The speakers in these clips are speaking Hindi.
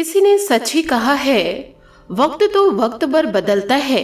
किसी ने सच ही कहा है, वक्त तो वक्त पर बदलता है,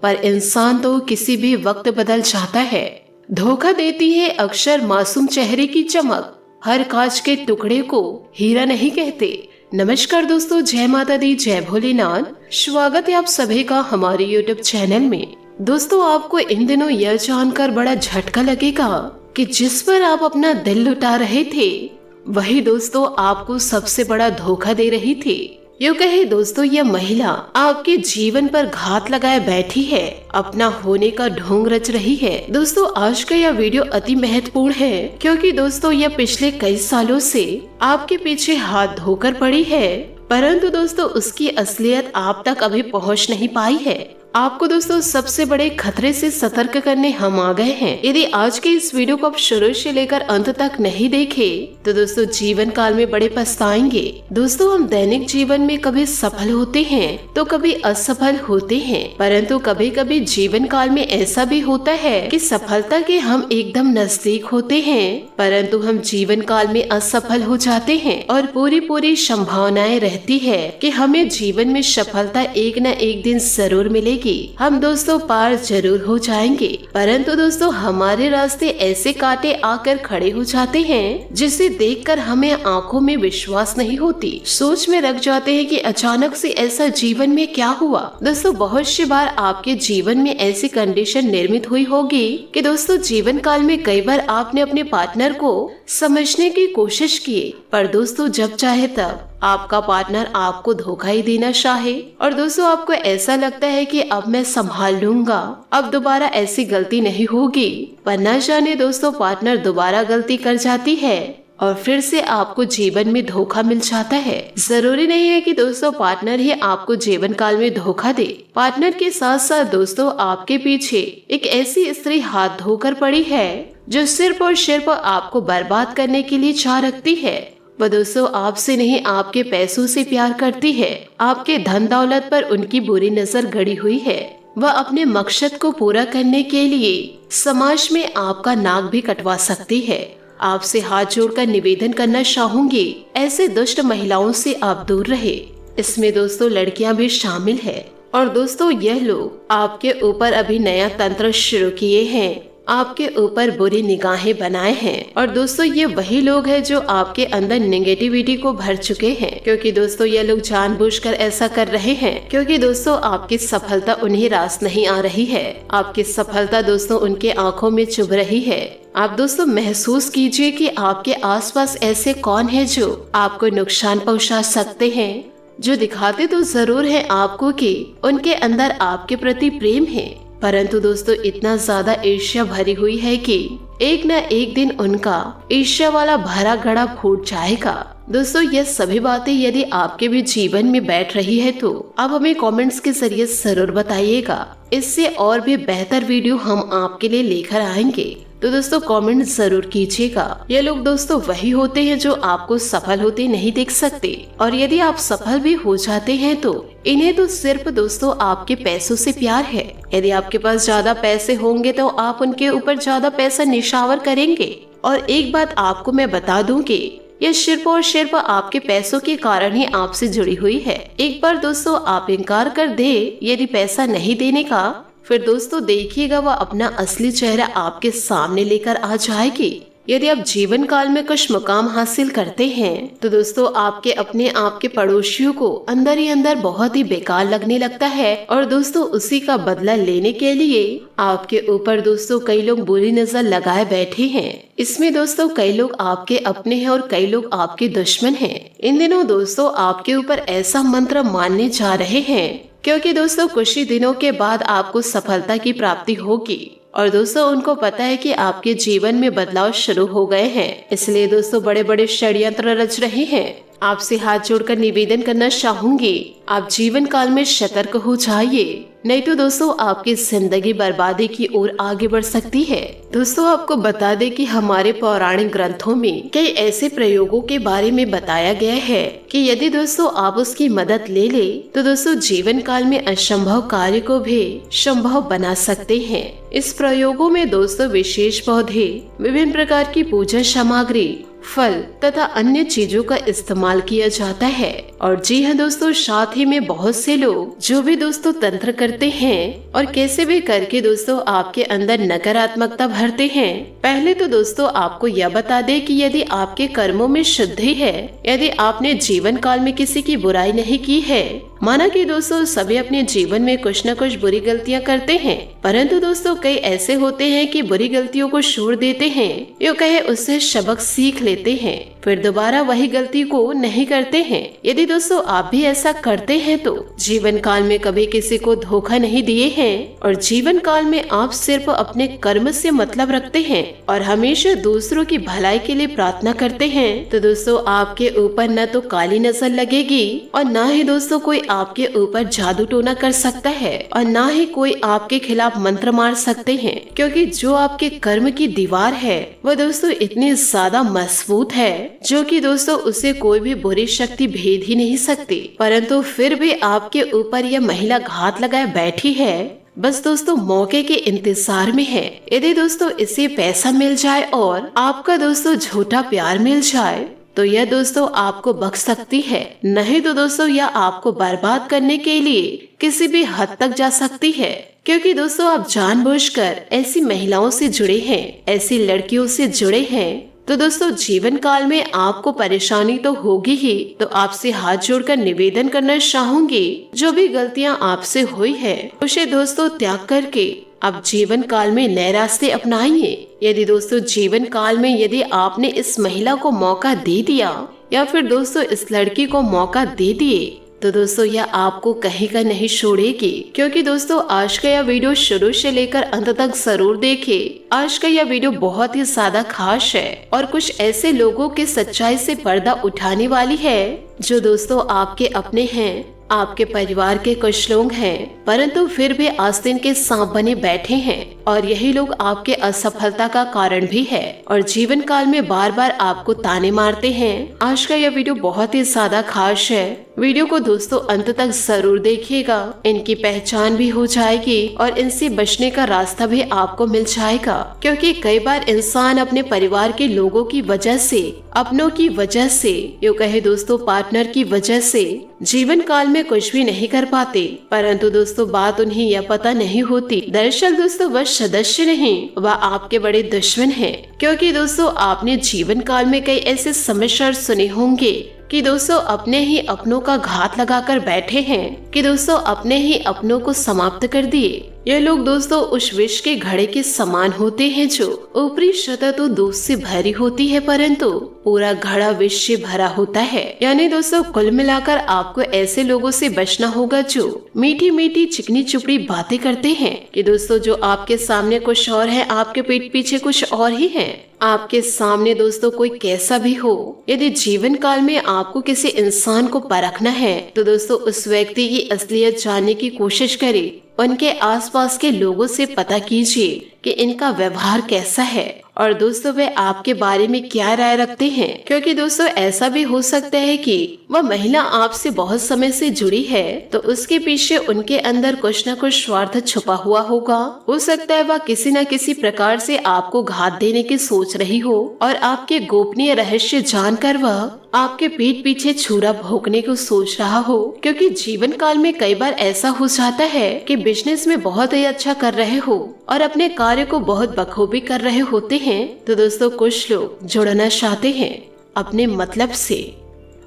पर इंसान तो किसी भी वक्त बदल जाता है। धोखा देती है अक्सर मासूम चेहरे की चमक, हर कांच के टुकड़े को हीरा नहीं कहते। नमस्कार दोस्तों, जय माता दी, जय भोलेनाथ। स्वागत है आप सभी का हमारे YouTube चैनल में। दोस्तों, आपको इन दिनों यह जानकर बड़ा झटका लगेगा कि जिस पर आप अपना दिल लुटा रहे थे, वही दोस्तों आपको सबसे बड़ा धोखा दे रही थी। यूँ कहे दोस्तों, यह महिला आपके जीवन पर घात लगाए बैठी है, अपना होने का ढोंग रच रही है। दोस्तों, आज का यह वीडियो अति महत्वपूर्ण है, क्योंकि दोस्तों यह पिछले कई सालों से आपके पीछे हाथ धोकर पड़ी है, परंतु दोस्तों उसकी असलियत आप तक अभी पहुंच नहीं पाई है। आपको दोस्तों सबसे बड़े खतरे से सतर्क करने हम आ गए हैं। यदि आज के इस वीडियो को आप शुरू से लेकर अंत तक नहीं देखे तो दोस्तों जीवन काल में बड़े पछताएंगे। दोस्तों, हम दैनिक जीवन में कभी सफल होते हैं तो कभी असफल होते हैं, परंतु कभी कभी जीवन काल में ऐसा भी होता है कि सफलता के हम एकदम नजदीक होते हैं, परंतु हम जीवन काल में असफल हो जाते हैं और पूरी संभावनाएं रहती है कि हमें जीवन में सफलता एक न एक दिन जरूर मिलेगी। हम दोस्तों पार जरूर हो जाएंगे, परंतु दोस्तों हमारे रास्ते ऐसे कांटे आकर खड़े हो जाते हैं जिसे देखकर हमें आंखों में विश्वास नहीं होती। सोच में रख जाते हैं कि अचानक से ऐसा जीवन में क्या हुआ। दोस्तों, बहुत सी बार आपके जीवन में ऐसी कंडीशन निर्मित हुई होगी कि दोस्तों जीवन काल में कई बार आपने अपने पार्टनर को समझने की कोशिश की, पर दोस्तों जब चाहे तब आपका पार्टनर आपको धोखा ही देना चाहे, और दोस्तों आपको ऐसा लगता है कि अब मैं संभाल लूंगा, अब दोबारा ऐसी गलती नहीं होगी, पर न जाने दोस्तों पार्टनर दोबारा गलती कर जाती है और फिर से आपको जीवन में धोखा मिल जाता है। जरूरी नहीं है कि दोस्तों पार्टनर ही आपको जीवन काल में धोखा दे। पार्टनर के साथ साथ दोस्तों आपके पीछे एक ऐसी स्त्री हाथ धोकर पड़ी है जो सिर्फ और सिर्फ आपको बर्बाद करने के लिए चाह रखती है। वह दोस्तों आपसे नहीं, आपके पैसों से प्यार करती है। आपके धन दौलत पर उनकी बुरी नजर गड़ी हुई है। वह अपने मकसद को पूरा करने के लिए समाज में आपका नाक भी कटवा सकती है। आपसे हाथ जोड़कर निवेदन करना चाहूंगी, ऐसे दुष्ट महिलाओं से आप दूर रहे। इसमें दोस्तों लड़कियां भी शामिल है, और दोस्तों यह लोग आपके ऊपर अभी नया तंत्र शुरू किए हैं, आपके ऊपर बुरी निगाहें बनाए हैं। और दोस्तों ये वही लोग हैं जो आपके अंदर नेगेटिविटी को भर चुके हैं, क्योंकि दोस्तों ये लोग जानबूझकर ऐसा कर रहे हैं, क्योंकि दोस्तों आपकी सफलता उन्हें रास नहीं आ रही है। आपकी सफलता दोस्तों उनके आंखों में चुभ रही है। आप दोस्तों महसूस कीजिए कि आपके आसपास ऐसे कौन है जो आपको नुकसान पहुंचा सकते हैं, जो दिखाते तो जरूर है आपको कि उनके अंदर आपके प्रति प्रेम है, परंतु दोस्तों इतना ज्यादा ईर्ष्या भरी हुई है कि एक न एक दिन उनका ईर्ष्या वाला भरा घड़ा फूट जाएगा। दोस्तों ये सभी बातें यदि आपके भी जीवन में बैठ रही है तो आप हमें कमेंट्स के जरिए जरूर बताइएगा। इससे और भी बेहतर वीडियो हम आपके लिए लेकर आएंगे, तो दोस्तों कमेंट जरूर कीजिएगा। ये लोग दोस्तों वही होते हैं जो आपको सफल होते नहीं देख सकते, और यदि आप सफल भी हो जाते हैं तो इन्हें तो सिर्फ दोस्तों आपके पैसों से प्यार है। यदि आपके पास ज्यादा पैसे होंगे तो आप उनके ऊपर ज्यादा पैसा निछावर करेंगे। और एक बात आपको मैं बता दूं कि यह सिर्फ और सिर्फ आपके पैसों के कारण ही आपसे जुड़ी हुई है। एक बार दोस्तों आप इनकार कर दे यदि पैसा नहीं देने का, फिर दोस्तों देखिएगा वह अपना असली चेहरा आपके सामने लेकर आ जाएगी। यदि आप जीवन काल में कुछ मुकाम हासिल करते हैं तो दोस्तों आपके अपने आपके पड़ोसियों को अंदर ही अंदर बहुत ही बेकार लगने लगता है, और दोस्तों उसी का बदला लेने के लिए आपके ऊपर दोस्तों कई लोग बुरी नजर लगाए बैठे हैं। इसमें दोस्तों कई लोग आपके अपने हैं और कई लोग आपके दुश्मन हैं। इन दिनों दोस्तों आपके ऊपर ऐसा मंत्र मानने जा रहे हैं, क्योंकि दोस्तों कुछ ही दिनों के बाद आपको सफलता की प्राप्ति होगी, और दोस्तों उनको पता है कि आपके जीवन में बदलाव शुरू हो गए हैं, इसलिए दोस्तों बड़े बड़े षड्यंत्र रच रहे हैं। आपसे हाथ जोड़कर निवेदन करना चाहूंगी, आप जीवन काल में सतर्क हो जाइए, नहीं तो दोस्तों आपकी जिंदगी बर्बादी की ओर आगे बढ़ सकती है। दोस्तों आपको बता दें कि हमारे पौराणिक ग्रंथों में कई ऐसे प्रयोगों के बारे में बताया गया है कि यदि दोस्तों आप उसकी मदद ले ले तो दोस्तों जीवन काल में असंभव कार्य को भी संभव बना सकते हैं। इस प्रयोगों में दोस्तों विशेष पौधे, विभिन्न प्रकार की पूजा सामग्री, फल तथा अन्य चीजों का इस्तेमाल किया जाता है। और जी हाँ दोस्तों, साथ ही में बहुत से लोग जो भी दोस्तों तंत्र करते हैं और कैसे भी करके दोस्तों आपके अंदर नकारात्मकता भरते हैं। पहले तो दोस्तों आपको यह बता दे कि यदि आपके कर्मों में शुद्धि है, यदि आपने जीवन काल में किसी की बुराई नहीं की है, माना कि दोस्तों सभी अपने जीवन में कुछ न कुछ बुरी गलतियां करते हैं, परंतु दोस्तों कई ऐसे होते हैं कि बुरी गलतियों को छोड़ देते हैं, यो कहे उससे सबक सीख लेते हैं, फिर दोबारा वही गलती को नहीं करते हैं। यदि दोस्तों आप भी ऐसा करते हैं तो जीवन काल में कभी किसी को धोखा नहीं दिए हैं और जीवन काल में आप सिर्फ अपने कर्म से मतलब रखते हैं और हमेशा दूसरों की भलाई के लिए प्रार्थना करते हैं, तो दोस्तों आपके ऊपर न तो काली नजर लगेगी और न ही दोस्तों कोई आपके ऊपर जादू टोना कर सकता है और न ही कोई आपके खिलाफ मंत्र मार सकते हैं, क्योंकि जो आपके कर्म की दीवार है वह दोस्तों इतनी ज्यादा मजबूत है जो कि दोस्तों उसे कोई भी बुरी शक्ति भेद ही नहीं सकती। परंतु फिर भी आपके ऊपर यह महिला घात लगाए बैठी है, बस दोस्तों मौके के इंतजार में है। यदि दोस्तों इसे पैसा मिल जाए और आपका दोस्तों झूठा प्यार मिल जाए तो यह दोस्तों आपको बख्श सकती है, नहीं तो दोस्तों यह आपको बर्बाद करने के लिए किसी भी हद तक जा सकती है, क्योंकि दोस्तों आप जानबूझकर ऐसी महिलाओं से जुड़े हैं, ऐसी लड़कियों से जुड़े हैं, तो दोस्तों जीवन काल में आपको परेशानी तो होगी ही। तो आपसे हाथ जोड़कर निवेदन करना चाहूंगी, जो भी गलतियां आपसे हुई है उसे दोस्तों त्याग करके आप जीवन काल में नए रास्ते अपनाइए। यदि दोस्तों जीवन काल में यदि आपने इस महिला को मौका दे दिया या फिर दोस्तों इस लड़की को मौका दे दिए तो दोस्तों यह आपको कहीं का नहीं छोड़ेगी, क्योंकि दोस्तों आज का यह वीडियो शुरू से लेकर अंत तक जरूर देखें। आज का यह वीडियो बहुत ही ज्यादा खास है और कुछ ऐसे लोगों के सच्चाई से पर्दा उठाने वाली है जो दोस्तों आपके अपने हैं, आपके परिवार के कुछ लोग हैं, परंतु फिर भी आस्तीन के सांप बने बैठे हैं और यही लोग आपके असफलता का कारण भी है और जीवन काल में बार बार आपको ताने मारते हैं। आज का यह वीडियो बहुत ही ज्यादा खास है, वीडियो को दोस्तों अंत तक जरूर देखिएगा, इनकी पहचान भी हो जाएगी और इनसे बचने का रास्ता भी आपको मिल जाएगा, क्योंकि कई बार इंसान अपने परिवार के लोगों की वजह से, अपनों की वजह से, यूँ कहे दोस्तों पार्टनर की वजह से जीवन काल में कुछ भी नहीं कर पाते, परंतु दोस्तों बात उन्हें यह पता नहीं होती दरअसल दोस्तों वह सदस्य नहीं, वह आपके बड़े दुश्मन हैं, क्योंकि दोस्तों आपने जीवन काल में कई ऐसे समाचार सुने होंगे कि दोस्तों अपने ही अपनों का घात लगाकर बैठे हैं, कि दोस्तों अपने ही अपनों को समाप्त कर दिए। ये लोग दोस्तों उस विष के घड़े के समान होते हैं जो ऊपरी सतह तो दूध से भरी होती है परंतु पूरा घड़ा विष से भरा होता है। यानी दोस्तों कुल मिलाकर आपको ऐसे लोगों से बचना होगा जो मीठी मीठी चिकनी चुपड़ी बातें करते हैं, कि दोस्तों जो आपके सामने कुछ और है, आपके पीठ पीछे कुछ और ही है। आपके सामने दोस्तों कोई कैसा भी हो, यदि जीवन काल में आपको किसी इंसान को परखना है तो दोस्तों उस व्यक्ति की असलियत जानने की कोशिश करें, उनके आसपास के लोगों से पता कीजिए कि इनका व्यवहार कैसा है और दोस्तों वे आपके बारे में क्या राय रखते हैं, क्योंकि दोस्तों ऐसा भी हो सकता है कि वह महिला आपसे बहुत समय से जुड़ी है तो उसके पीछे उनके अंदर कुछ न कुछ स्वार्थ छुपा हुआ होगा। हो सकता है वह किसी न किसी प्रकार से आपको घात देने की सोच रही हो और आपके गोपनीय रहस्य जानकर वह आपके पीठ पीछे छुरा भोंकने को सोच रहा हो, क्योंकि जीवन काल में कई बार ऐसा हो जाता है कि बिजनेस में बहुत ही अच्छा कर रहे हो और अपने कार्य को बहुत बखूबी कर रहे होते हैं, तो दोस्तों कुछ लोग जुड़ना चाहते हैं अपने मतलब से,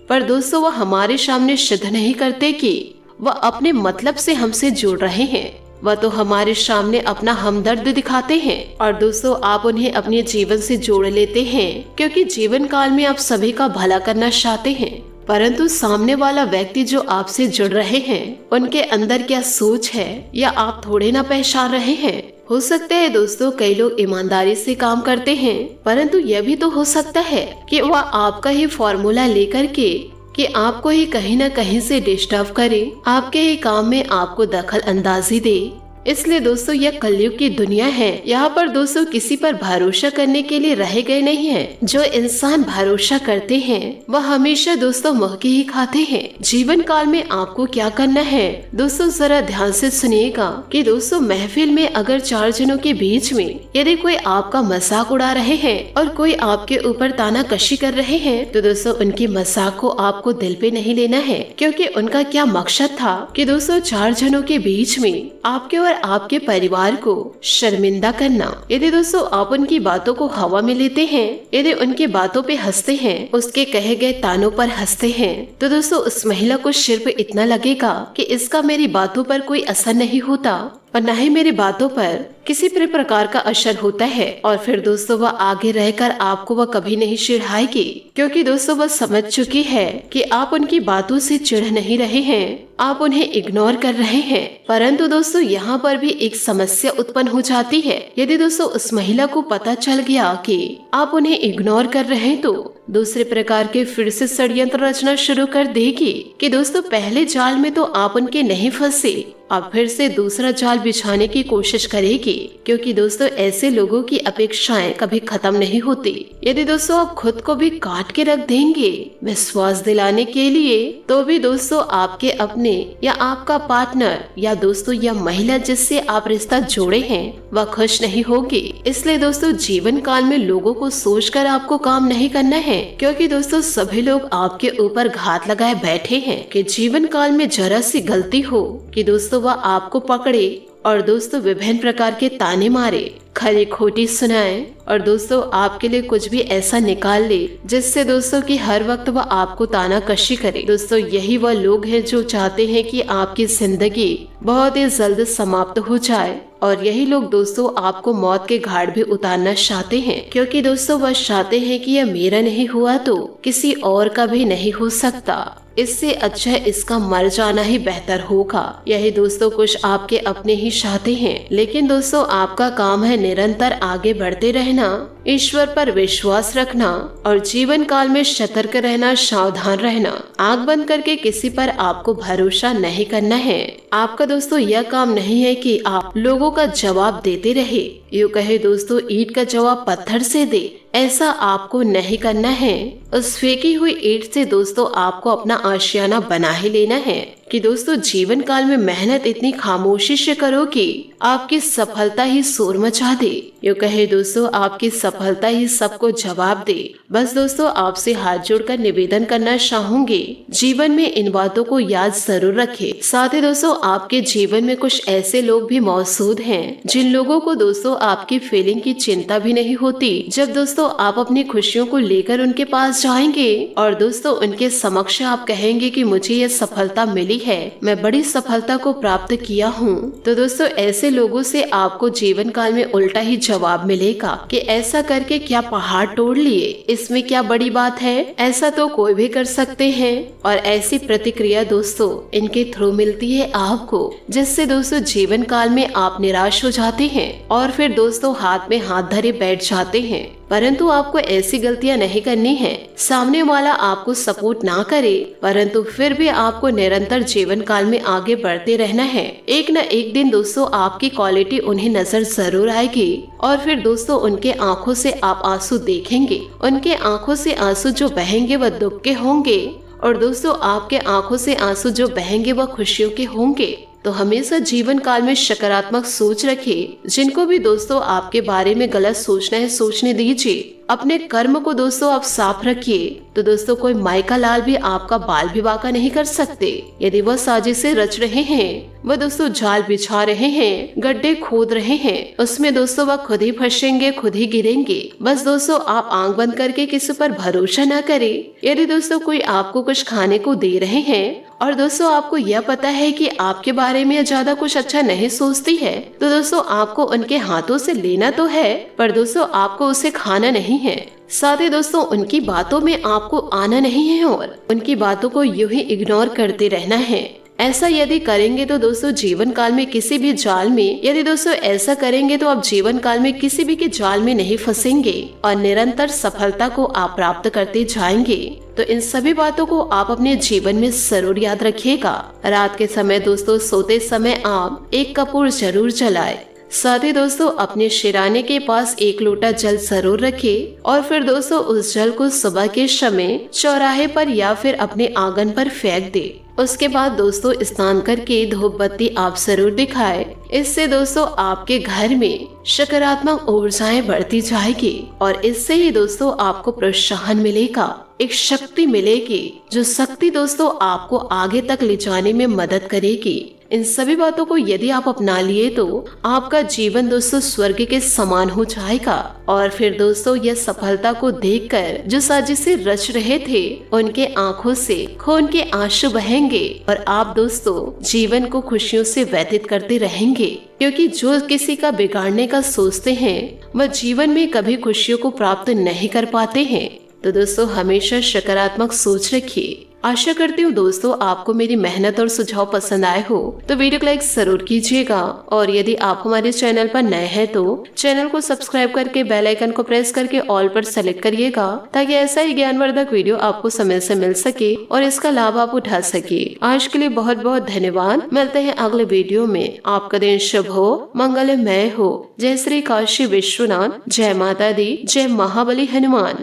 पर दोस्तों वह हमारे सामने सिद्ध नहीं करते कि वह अपने मतलब से हमसे जुड़ रहे हैं, वह तो हमारे सामने अपना हमदर्द दिखाते हैं और दोस्तों आप उन्हें अपने जीवन से जोड़ लेते हैं, क्योंकि जीवन काल में आप सभी का भला करना चाहते हैं, परंतु सामने वाला व्यक्ति जो आपसे जुड़ रहे हैं उनके अंदर क्या सोच है या आप थोड़े ना पहचान रहे हैं। हो सकता है दोस्तों कई लोग ईमानदारी से काम करते हैं, परंतु यह भी तो हो सकता है कि वह आपका ही फॉर्मूला लेकर के कि आपको ही कहीं न कहीं से डिस्टर्ब करे, आपके ही काम में आपको दखल अंदाजी दे, इसलिए दोस्तों यह कलयुग की दुनिया है। यहाँ पर दोस्तों किसी पर भरोसा करने के लिए रहे गए नहीं है। जो इंसान भरोसा करते हैं वह हमेशा दोस्तों मुँह की ही खाते हैं। जीवन काल में आपको क्या करना है दोस्तों, जरा ध्यान से सुनिएगा कि दोस्तों महफिल में अगर 4 जनों के बीच में यदि कोई आपका मजाक उड़ा रहे हैं और कोई आपके ऊपर तानाकशी कर रहे हैं, तो दोस्तों उनकी मजाक को आपको दिल पे नहीं लेना है, क्योंकि उनका क्या मकसद था कि दोस्तों 4 जनों के बीच में आपके और आपके परिवार को शर्मिंदा करना। यदि दोस्तों आप उनकी बातों को हवा में लेते हैं, यदि उनकी बातों पे हंसते हैं, उसके कहे गए तानों पर हंसते हैं, तो दोस्तों उस महिला को सिर्फ इतना लगेगा कि इसका मेरी बातों पर कोई असर नहीं होता और न ही मेरी बातों पर किसी भी प्रकार का असर होता है। और फिर दोस्तों वह आगे रहकर आपको वह कभी नहीं चिढ़ाएगी, क्योंकि दोस्तों वह समझ चुकी है कि आप उनकी बातों से चिढ़ नहीं रहे हैं, आप उन्हें इग्नोर कर रहे हैं। परंतु दोस्तों यहाँ पर भी एक समस्या उत्पन्न हो जाती है। यदि दोस्तों उस महिला को पता चल गया कि आप उन्हें इग्नोर कर रहे हैं, तो दूसरे प्रकार के फिर से षड्यंत्र रचना शुरू कर देगी कि दोस्तों पहले जाल में तो आप उनके नहीं फंसे, अब फिर से दूसरा जाल बिछाने की कोशिश करेगी, क्योंकि दोस्तों ऐसे लोगों की अपेक्षाएं कभी खत्म नहीं होती। यदि दोस्तों आप खुद को भी काट के रख देंगे विश्वास दिलाने के लिए, तो भी दोस्तों आपके अपने या आपका पार्टनर या दोस्तों या महिला जिससे आप रिश्ता जोड़े हैं वह खुश नहीं होगी। इसलिए दोस्तों जीवन काल में लोगों को सोचकर आपको काम नहीं करना है, क्योंकि दोस्तों सभी लोग आपके ऊपर घात लगाए बैठे हैं कि जीवन काल में जरा सी गलती हो कि दोस्तों वह आपको पकड़े और दोस्तों विभिन्न प्रकार के ताने मारे, खरी खोटी सुनाए और दोस्तों आपके लिए कुछ भी ऐसा निकाल ले जिससे दोस्तों कि हर वक्त वह आपको तानाकशी करे। दोस्तों यही वह लोग हैं जो चाहते हैं कि आपकी जिंदगी बहुत ही जल्द समाप्त हो जाए, और यही लोग दोस्तों आपको मौत के घाट भी उतारना चाहते हैं, क्योंकि दोस्तों वह चाहते हैं कि यह मेरा नहीं हुआ तो किसी और का भी नहीं हो सकता, इससे अच्छा इसका मर जाना ही बेहतर होगा। यही दोस्तों कुछ आपके अपने ही चाहते हैं। लेकिन दोस्तों आपका काम है निरंतर आगे बढ़ते रहना, ईश्वर पर विश्वास रखना और जीवन काल में सतर्क रहना, सावधान रहना। आंख बंद करके किसी पर आपको भरोसा नहीं करना है। आपका दोस्तों यह काम नहीं है कि आप लोगों का जवाब देते रहे, यूँ कहे दोस्तों ईंट का जवाब पत्थर से दे, ऐसा आपको नहीं करना है। उस फेंकी हुई ईंट से दोस्तों आपको अपना आशियाना बना ही लेना है कि दोस्तों जीवन काल में मेहनत इतनी खामोशी से करो कि आपकी सफलता ही शोर मचा दे, यूँ कहे दोस्तों आपकी सफलता ही सबको जवाब दे। बस दोस्तों आपसे हाथ जोड़कर निवेदन करना चाहूंगी, जीवन में इन बातों को याद जरूर रखे। साथ ही दोस्तों आपके जीवन में कुछ ऐसे लोग भी मौजूद हैं जिन लोगों को दोस्तों आपकी फीलिंग की चिंता भी नहीं होती। जब दोस्तों आप अपनी खुशियों को लेकर उनके पास जाएंगे और दोस्तों उनके समक्ष आप कहेंगे कि मुझे ये सफलता मिली है, मैं बड़ी सफलता को प्राप्त किया हूँ, तो दोस्तों ऐसे लोगों से आपको जीवन काल में उल्टा ही जवाब मिलेगा कि ऐसा करके क्या पहाड़ तोड़ लिए, इसमें क्या बड़ी बात है, ऐसा तो कोई भी कर सकते हैं। और ऐसी प्रतिक्रिया दोस्तों इनके थ्रू मिलती है आपको, जिससे दोस्तों जीवन काल में आप निराश हो जाते हैं और फिर दोस्तों हाथ में हाथ धरे बैठ जाते हैं। परंतु आपको ऐसी गलतियां नहीं करनी है। सामने वाला आपको सपोर्ट ना करे, परंतु फिर भी आपको निरंतर जीवन काल में आगे बढ़ते रहना है। एक न एक दिन दोस्तों आपकी क्वालिटी उन्हें नजर जरूर आएगी और फिर दोस्तों उनके आंखों से आप आंसू देखेंगे। उनके आंखों से आंसू जो बहेंगे वह दुख के होंगे और दोस्तों आपके आंखों से आंसू जो बहेंगे वह खुशियों के होंगे। तो हमेशा जीवन काल में सकारात्मक सोच रखिए। जिनको भी दोस्तों आपके बारे में गलत सोचना है सोचने दीजिए। अपने कर्म को दोस्तों आप साफ रखिए, तो दोस्तों कोई माइका लाल भी आपका बाल भी बांका नहीं कर सकते। यदि वह साजिशें रच रहे हैं, वह दोस्तों जाल बिछा रहे हैं, गड्ढे खोद रहे हैं, उसमें दोस्तों वह खुद ही फंसेंगे, खुद ही गिरेंगे। बस दोस्तों आप आंख बंद करके किसी पर भरोसा न करें। यदि दोस्तों कोई आपको कुछ खाने को दे रहे हैं और दोस्तों आपको यह पता है कि आपके बारे में ज्यादा कुछ अच्छा नहीं सोचती है, तो दोस्तों आपको उनके हाथों से लेना तो है, पर दोस्तों आपको उसे खाना नहीं है। साथ ही दोस्तों उनकी बातों में आपको आना नहीं है और उनकी बातों को यूं ही इग्नोर करते रहना है। ऐसा यदि करेंगे तो दोस्तों जीवन काल में किसी भी जाल में, यदि दोस्तों ऐसा करेंगे तो आप जीवन काल में किसी भी के जाल में नहीं फंसेंगे और निरंतर सफलता को आप प्राप्त करते जाएंगे। तो इन सभी बातों को आप अपने जीवन में जरूर याद रखिएगा। रात के समय दोस्तों सोते समय आप एक कपूर जरूर जलाएं। साथ ही दोस्तों अपने शिराने के पास एक लोटा जल जरूर रखें और फिर दोस्तों उस जल को सुबह के समय चौराहे पर या फिर अपने आंगन पर फेंक दे। उसके बाद दोस्तों स्नान करके धूप बत्ती आप जरूर दिखाएं। इससे दोस्तों आपके घर में सकारात्मक ऊर्जाएं बढ़ती जाएगी और इससे ही दोस्तों आपको प्रोत्साहन मिलेगा, एक शक्ति मिलेगी, जो शक्ति दोस्तों आपको आगे तक ले जाने में मदद करेगी। इन सभी बातों को यदि आप अपना लिए तो आपका जीवन दोस्तों स्वर्ग के समान हो जाएगा। और फिर दोस्तों यह सफलता को देखकर जो साजिशें रच रहे थे उनके आंखों से खून के आंसू बहेंगे और आप दोस्तों जीवन को खुशियों से व्यतीत करते रहेंगे, क्योंकि जो किसी का बिगाड़ने का सोचते हैं वह जीवन में कभी खुशियों को प्राप्त नहीं कर पाते हैं। तो दोस्तों हमेशा सकारात्मक सोच रखिए। आशा करती हूँ दोस्तों आपको मेरी मेहनत और सुझाव पसंद आए हो, तो वीडियो को लाइक जरूर कीजिएगा। और यदि आप हमारे चैनल पर नए हैं तो चैनल को सब्सक्राइब करके बेल आइकन को प्रेस करके ऑल पर सेलेक्ट करिएगा, ताकि ऐसा ही ज्ञानवर्धक वीडियो आपको समय से मिल सके और इसका लाभ आप उठा सके। आज के लिए बहुत बहुत धन्यवाद। मिलते हैं अगले वीडियो में। आपका दिन शुभ हो, मंगलमय हो। जय श्री काशी विश्वनाथ, जय माता दी, जय महाबली हनुमान।